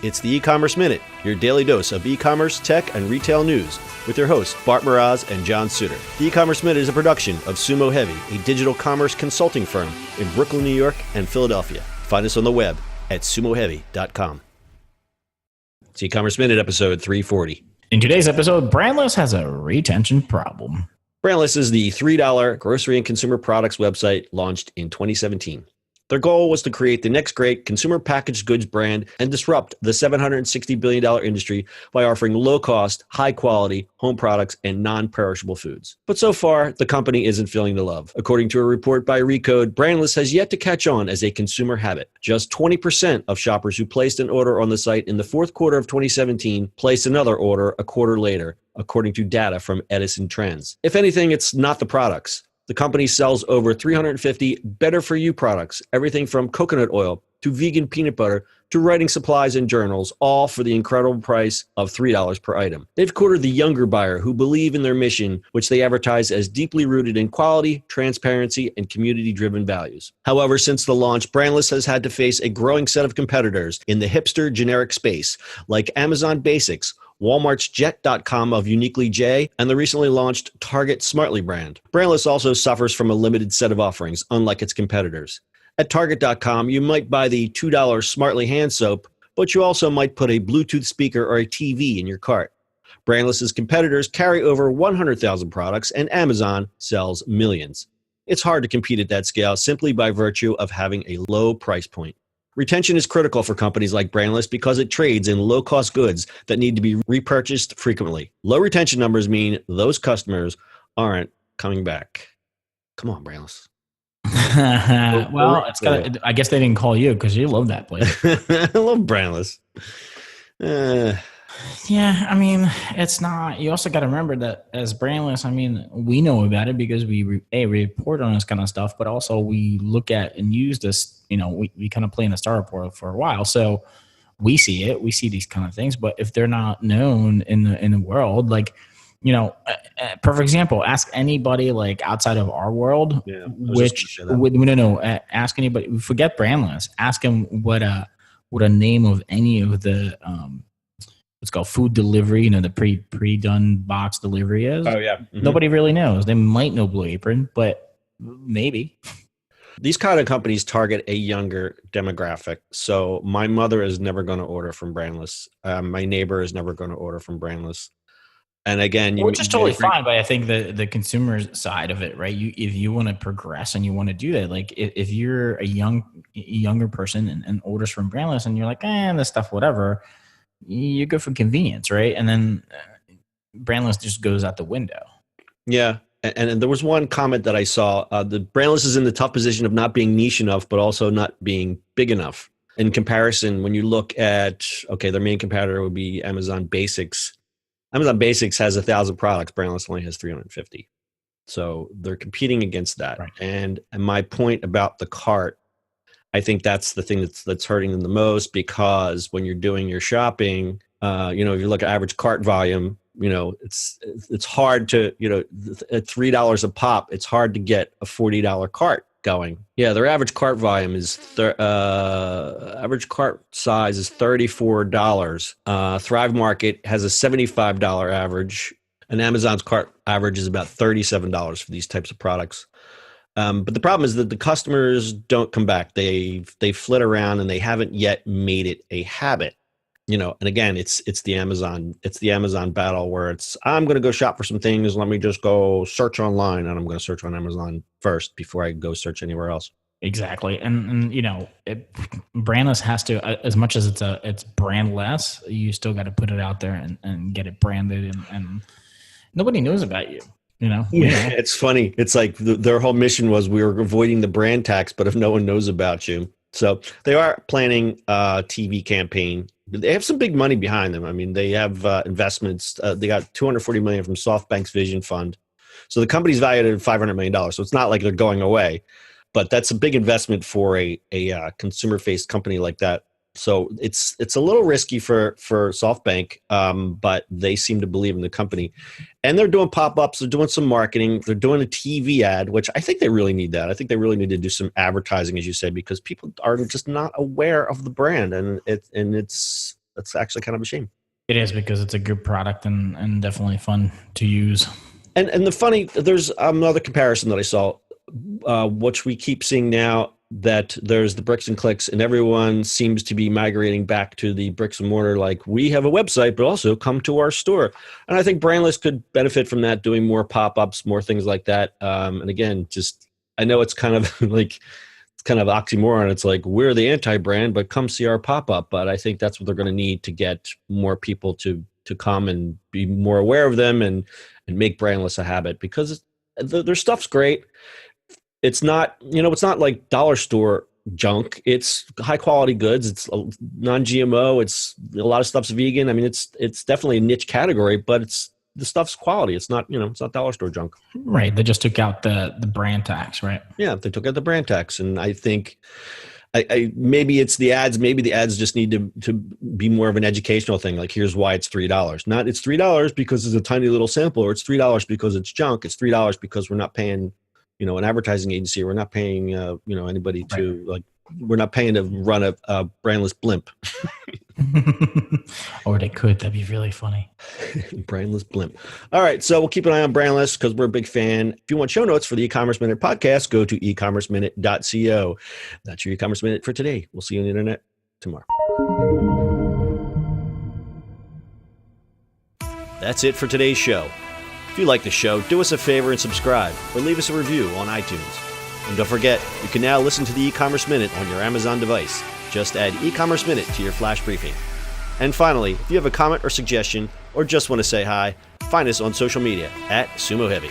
It's the E-Commerce Minute, your daily dose of e-commerce, tech, and retail news with your hosts, Bart Mraz and John Suter. The E-Commerce Minute is a production of Sumo Heavy, a digital commerce consulting firm in Brooklyn, New York, and Philadelphia. Find us on the web at sumoheavy.com. It's E-Commerce Minute, episode 340. In today's episode, Brandless has a retention problem. Brandless is the $3 grocery and consumer products website launched in 2017. Their goal was to create the next great consumer packaged goods brand and disrupt the $760 billion industry by offering low-cost, high-quality home products and non-perishable foods. But so far, the company isn't feeling the love. According to a report by Recode, Brandless has yet to catch on as a consumer habit. Just 20% of shoppers who placed an order on the site in the fourth quarter of 2017 placed another order a quarter later, according to data from Edison Trends. If anything, it's not the products. The company sells over 350 better-for-you products, everything from coconut oil to vegan peanut butter to writing supplies and journals, all for the incredible price of $3 per item. They've courted the younger buyer who believe in their mission, which they advertise as deeply rooted in quality, transparency, and community-driven values. However, since the launch, Brandless has had to face a growing set of competitors in the hipster generic space, like Amazon Basics, Walmart's Jet.com of Uniquely J, and the recently launched Target Smartly brand. Brandless also suffers from a limited set of offerings, unlike its competitors. At Target.com, you might buy the $2 Smartly hand soap, but you also might put a Bluetooth speaker or a TV in your cart. Brandless's competitors carry over 100,000 products, and Amazon sells millions. It's hard to compete at that scale simply by virtue of having a low price point. Retention is critical for companies like Brandless because it trades in low-cost goods that need to be repurchased frequently. Low retention numbers mean those customers aren't coming back. Come on, Brandless. Well, I guess they didn't call you because you love that place. I love Brandless. Yeah, I mean, it's not. You also got to remember that as Brandless, I mean, we know about it because we report on this kind of stuff, but also we look at and use this. You know, we kind of play in the Star Report for a while, so we see it. We see these kind of things, but if they're not known in the world, like, you know, perfect example. Ask anybody like outside of our world, ask anybody. Forget Brandless. Ask them what a name of any of the what's called food delivery, you know, the pre-done box delivery is. Oh, yeah. Mm-hmm. Nobody really knows. They might know Blue Apron, but maybe. These kind of companies target a younger demographic. So my mother is never going to order from Brandless. My neighbor is never going to order from Brandless. And again, which is totally fine, but I think the consumer side of it, right? If you want to progress and you want to do that, like if you're a younger person and orders from Brandless and you're like, this stuff, whatever, you go for convenience, right? And then Brandless just goes out the window. Yeah. And there was one comment that I saw. The Brandless is in the tough position of not being niche enough, but also not being big enough. In comparison, when you look at, their main competitor would be Amazon Basics. Amazon Basics has 1,000 products. Brandless only has 350. So they're competing against that. Right. And my point about the cart, I think that's the thing that's hurting them the most, because when you're doing your shopping, if you look at average cart volume, it's hard to, at $3 a pop, it's hard to get a $40 cart going. Yeah, their average cart volume is average cart size is $34. Thrive Market has a $75 average, and Amazon's cart average is about $37 for these types of products. But the problem is that the customers don't come back. They flit around and they haven't yet made it a habit. And again, it's the Amazon battle where I'm going to go shop for some things. Let me just go search online, and I'm going to search on Amazon first before I go search anywhere else. Exactly. And Brandless has to, as much as it's brandless, you still got to put it out there and get it branded, and nobody knows about you. Yeah, it's funny. It's like their whole mission was we were avoiding the brand tax, but if no one knows about you. So they are planning a TV campaign. They have some big money behind them. I mean, they have investments. They got $240 million from SoftBank's Vision Fund. So the company's valued at $500 million. So it's not like they're going away, but that's a big investment for a consumer-faced company like that. So it's a little risky for SoftBank, but they seem to believe in the company. And they're doing pop-ups. They're doing some marketing. They're doing a TV ad, which I think they really need that. I think they really need to do some advertising, as you said, because people are just not aware of the brand. And it's That's actually kind of a shame. It is, because it's a good product and definitely fun to use. And there's another comparison that I saw, which we keep seeing now, that there's the bricks and clicks, and everyone seems to be migrating back to the bricks and mortar. Like, we have a website, but also come to our store. And I think Brandless could benefit from that, doing more pop-ups, more things like that. And again, just, I know it's kind of like, it's kind of oxymoron. It's like, we're the anti-brand, but come see our pop-up. But I think that's what they're going to need to get more people to come and be more aware of them and make Brandless a habit, because their stuff's great. It's not, it's not like dollar store junk. It's high quality goods. It's non-GMO. It's a lot of stuff's vegan. I mean, it's definitely a niche category, but the stuff's quality. It's not, it's not dollar store junk. Right. They just took out the brand tax, right? Yeah, they took out the brand tax, and I think maybe it's the ads. Maybe the ads just need to be more of an educational thing. Like, here's why it's $3. Not it's $3 because it's a tiny little sample, or it's $3 because it's junk. It's $3 because we're not paying, an advertising agency. We're not paying, anybody to, like, we're not paying to run a brandless blimp. Or they could. That'd be really funny. Brandless blimp. All right. So we'll keep an eye on Brandless because we're a big fan. If you want show notes for the E-commerce Minute podcast, go to ecommerceminute.co. That's your E-commerce Minute for today. We'll see you on the internet tomorrow. That's it for today's show. If you like the show, do us a favor and subscribe, or leave us a review on iTunes. And don't forget, you can now listen to the E-commerce Minute on your Amazon device. Just add E-commerce Minute to your flash briefing. And finally, if you have a comment or suggestion, or just want to say hi, find us on social media @SumoHeavy.